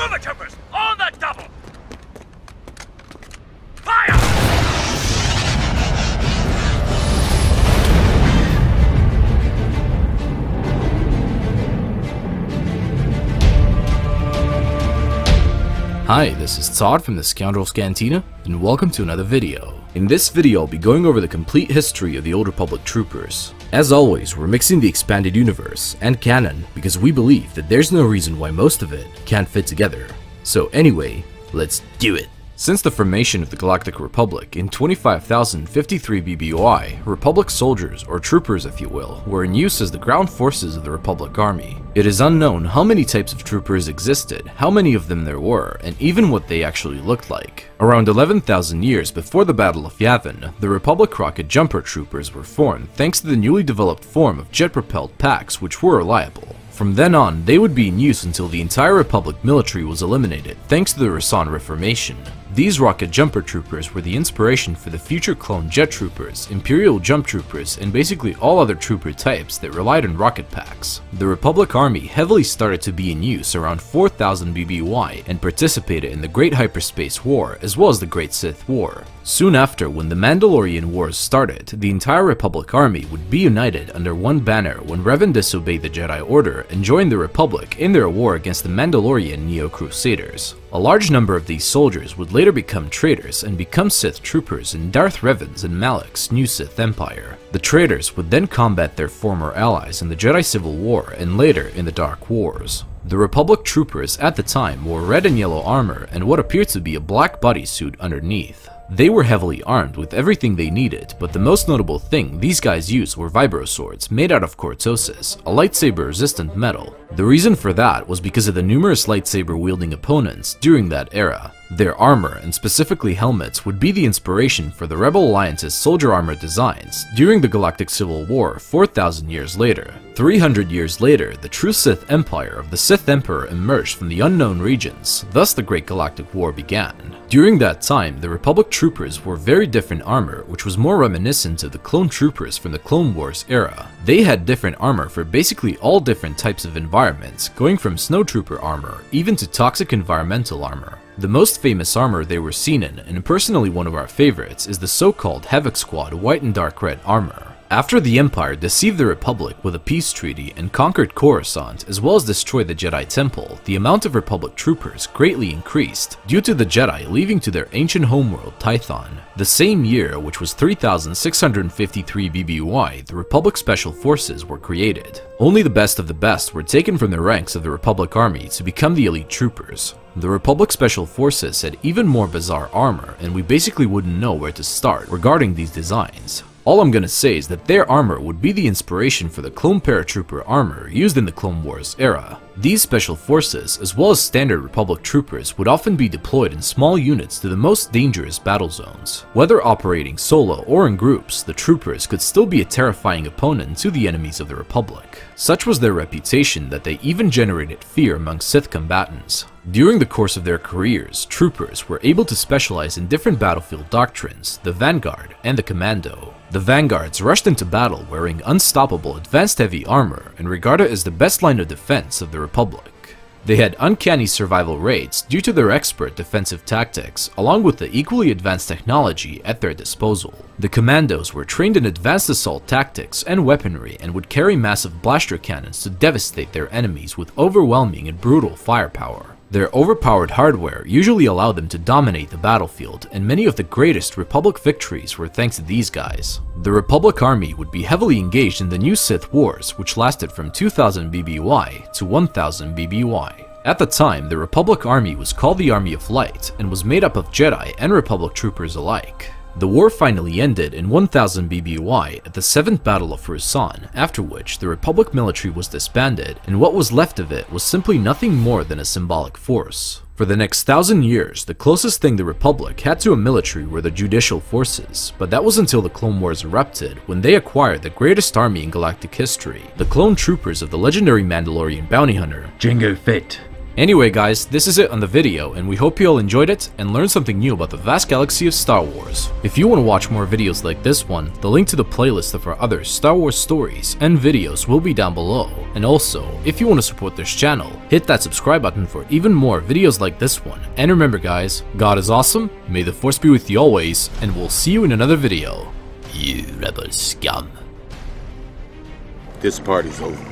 Move it, troopers! On the double! Fire! Hi, this is Todd from the Scoundrels Cantina, and welcome to another video. In this video, I'll be going over the complete history of the Old Republic troopers. As always, we're mixing the expanded universe and canon because we believe that there's no reason why most of it can't fit together. So anyway, let's do it! Since the formation of the Galactic Republic in 25,053 BBY, Republic soldiers, or troopers if you will, were in use as the ground forces of the Republic Army. It is unknown how many types of troopers existed, how many of them there were, and even what they actually looked like. Around 11,000 years before the Battle of Yavin, the Republic rocket jumper troopers were formed thanks to the newly developed form of jet-propelled packs which were reliable. From then on, they would be in use until the entire Republic military was eliminated thanks to the Rasan Reformation. These rocket jumper troopers were the inspiration for the future clone jet troopers, imperial jump troopers, and basically all other trooper types that relied on rocket packs. The Republic Army heavily started to be in use around 4000 BBY and participated in the Great Hyperspace War as well as the Great Sith War. Soon after, when the Mandalorian Wars started, the entire Republic Army would be united under one banner when Revan disobeyed the Jedi Order and joined the Republic in their war against the Mandalorian Neo-Crusaders. A large number of these soldiers would later become traitors and become Sith troopers in Darth Revan's and Malak's new Sith Empire. The traitors would then combat their former allies in the Jedi Civil War and later in the Dark Wars. The Republic troopers at the time wore red and yellow armor and what appeared to be a black bodysuit underneath. They were heavily armed with everything they needed, but the most notable thing these guys used were vibro swords made out of cortosis, a lightsaber-resistant metal. The reason for that was because of the numerous lightsaber-wielding opponents during that era. Their armor, and specifically helmets, would be the inspiration for the Rebel Alliance's soldier armor designs during the Galactic Civil War 4,000 years later. 300 years later, the true Sith Empire of the Sith Emperor emerged from the unknown regions, thus the Great Galactic War began. During that time, the Republic troopers wore very different armor, which was more reminiscent of the clone troopers from the Clone Wars era. They had different armor for basically all different types of environments, going from snowtrooper armor even to toxic environmental armor. The most famous armor they were seen in, and personally one of our favorites, is the so-called Havoc Squad white and dark red armor. After the Empire deceived the Republic with a peace treaty and conquered Coruscant as well as destroyed the Jedi Temple, the amount of Republic troopers greatly increased due to the Jedi leaving to their ancient homeworld Tython. The same year, which was 3653 BBY, the Republic Special Forces were created. Only the best of the best were taken from the ranks of the Republic Army to become the elite troopers. The Republic Special Forces had even more bizarre armor, and we basically wouldn't know where to start regarding these designs. All I'm gonna say is that their armor would be the inspiration for the clone paratrooper armor used in the Clone Wars era. These special forces, as well as standard Republic troopers, would often be deployed in small units to the most dangerous battle zones. Whether operating solo or in groups, the troopers could still be a terrifying opponent to the enemies of the Republic. Such was their reputation that they even generated fear among Sith combatants. During the course of their careers, troopers were able to specialize in different battlefield doctrines, the Vanguard and the Commando. The Vanguards rushed into battle wearing unstoppable advanced heavy armor and regarded as the best line of defense of the Republic. They had uncanny survival rates due to their expert defensive tactics, along with the equally advanced technology at their disposal. The Commandos were trained in advanced assault tactics and weaponry and would carry massive blaster cannons to devastate their enemies with overwhelming and brutal firepower. Their overpowered hardware usually allowed them to dominate the battlefield, and many of the greatest Republic victories were thanks to these guys. The Republic Army would be heavily engaged in the new Sith Wars, which lasted from 2000 BBY to 1000 BBY. At the time, the Republic Army was called the Army of Light, and was made up of Jedi and Republic troopers alike. The war finally ended in 1000 BBY at the 7th Battle of Rusan, after which the Republic military was disbanded, and what was left of it was simply nothing more than a symbolic force. For the next 1000 years, the closest thing the Republic had to a military were the judicial forces, but that was until the Clone Wars erupted, when they acquired the greatest army in galactic history, the clone troopers of the legendary Mandalorian bounty hunter, Jango Fett. Anyway guys, this is it on the video, and we hope you all enjoyed it and learned something new about the vast galaxy of Star Wars. If you want to watch more videos like this one, the link to the playlist of our other Star Wars stories and videos will be down below. And also, if you want to support this channel, hit that subscribe button for even more videos like this one. And remember guys, God is awesome, may the Force be with you always, and we'll see you in another video. You rebel scum. This party's over.